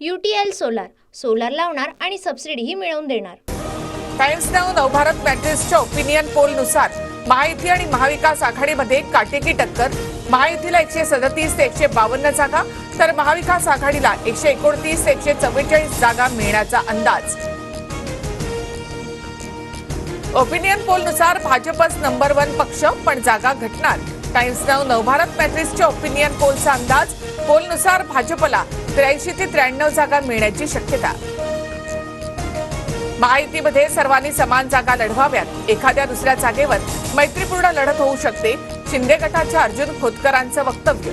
UTL solar, solar लावणार आणि सबसिडीही मिळवून देणार. टाइम्स नाऊ नवभारत मॅट्रिक्सच्या ओपिनियन पोलनुसार महायुती आणि महाविकास आघाडीमध्ये काटेकी टक्कर. महायुतीला 137 ते 152 जागा तर महाविकास आघाडीला 129 ते 144 जागा मिळण्याचा अंदाज. ओपिनियन पोलनुसार भाजपच नंबर 1 पक्ष, पण जागा घटणार. टाइम्स नाऊ नवभारत मॅट्रिक्सच्या ओपिनियन पोलचा अंदाज. पोलनुसार भाजपला 83 ते 93 जागा मिळण्याची शक्यता. महायुतीमध्ये सर्वांनी समान जागा लढवाव्यात. एखाद्या दुसऱ्या जागेवर मैत्रीपूर्ण लढत होऊ शकते. शिंदे गटाच्या अर्जुन खोतकरांचं वक्तव्य.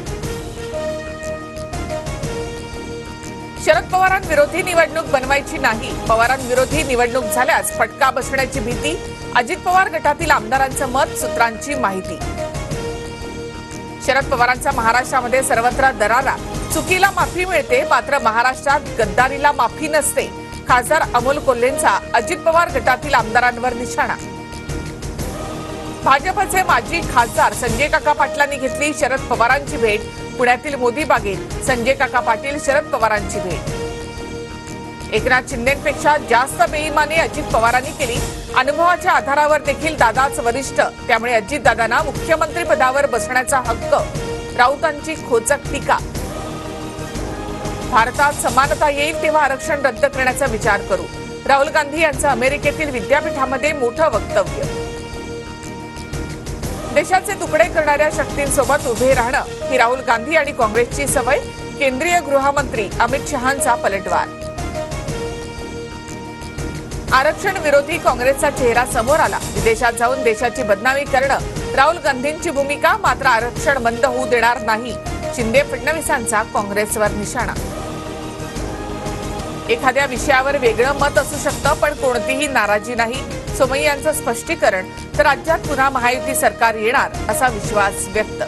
शरद पवारांविरोधी निवडणूक बनवायची नाही. पवारांविरोधी निवडणूक झाल्यास फटका बसण्याची भीती. अजित पवार गटातील आमदारांचं मत. सूत्रांची माहिती. शरद पवारांचा महाराष्ट्रामध्ये सर्वत्र दरारा. चुकीला माफी मिळते, मात्र महाराष्ट्रात गद्दारीला माफी नसते. खासदार अमोल कोल्हेंचा अजित पवार गटातील आमदारांवर निशाणा. भाजपचे माजी खासदार संजय काका पाटलांनी घेतली शरद पवारांची भेट. पुण्यातील मोदी बागेत संजय काका पाटील शरद पवारांची भेट. एकनाथ शिंदेपेक्षा जास्त बेईमानी अजित पवारांनी केली. अनुभवाच्या आधारावर देखील दादाच वरिष्ठ, त्यामुळे अजितदादांना मुख्यमंत्री पदावर बसण्याचा हक्क. राऊतांची खोचक टीका. भारतात समानता येईल तेव्हा आरक्षण रद्द करण्याचा विचार करू. राहुल गांधी यांचं अमेरिकेतील विद्यापीठामध्ये मोठं वक्तव्य. देशाचे तुकडे करणाऱ्या शक्तींसोबत उभे राहणं ही राहुल गांधी आणि काँग्रेसची सवय. केंद्रीय गृहमंत्री अमित शहांचा पलटवार. आरक्षण विरोधी काँग्रेसचा चेहरा समोर आला. विदेशात जाऊन देशाची बदनामी करणं राहुल गांधींची भूमिका. मात्र आरक्षण बंद होऊ देणार नाही. शिंदे फडणवीसांचा काँग्रेसवर निशाणा. एखाद्या विषयावर वेगळं मत असू शकतं, पण कोणतीही नाराजी नाही. सोमय्या यांचं स्पष्टीकरण. तर राज्यात पुन्हा महायुती सरकार येणार असा विश्वास व्यक्त.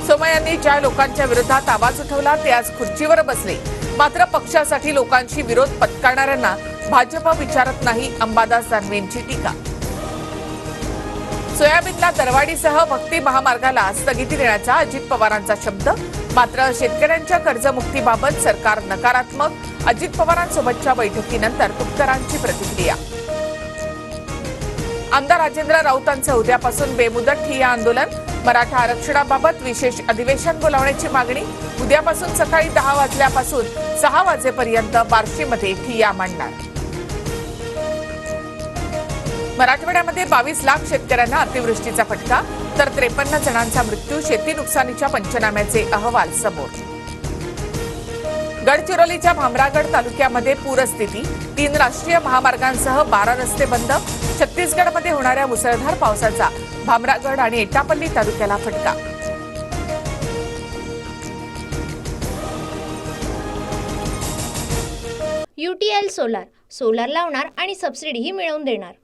सोमय्यांनी ज्या लोकांच्या विरोधात आवाज उठवला ते आज खुर्चीवर बसले. मात्र पक्षासाठी लोकांशी विरोध पत्करणाऱ्यांना भाजप विचारत नाही. अंबादास दानवेंची टीका. सोयाबीनला दरवाढीसह भक्ती महामार्गाला स्थगिती देण्याचा अजित पवारांचा शब्द. मात्र शेतकऱ्यांच्या कर्जमुक्तीबाबत सरकार नकारात्मक. अजित पवारांसोबतच्या बैठकीनंतर तुपकरांची प्रतिक्रिया. आमदार राजेंद्र राऊतांचं उद्यापासून बेमुदत ठिय्या आंदोलन. मराठा आरक्षणाबाबत विशेष अधिवेशन बोलावण्याची मागणी. उद्यापासून सकाळी 10 वाजल्यापासून 6 वाजेपर्यंत बार्शीमध्ये ठिय्या मांडणार. मराठवाड्यामध्ये 22 लाख शेतकऱ्यांना अतिवृष्टीचा फटका तर 53 जणांचा मृत्यू. शेती नुकसानीच्या पंचनाम्याचे अहवाल समोर. गडचिरोलीच्या भामरागड तालुक्यामध्ये पूरस्थिती. 3 राष्ट्रीय महामार्गांसह 12 रस्ते बंद. छत्तीसगडमध्ये होणाऱ्या मुसळधार पावसाचा भामरागड आणि एटापल्ली तालुक्याला फटका. UTL सोलार, सोलार लावणार आणि सबसिडीही मिळवून देणार.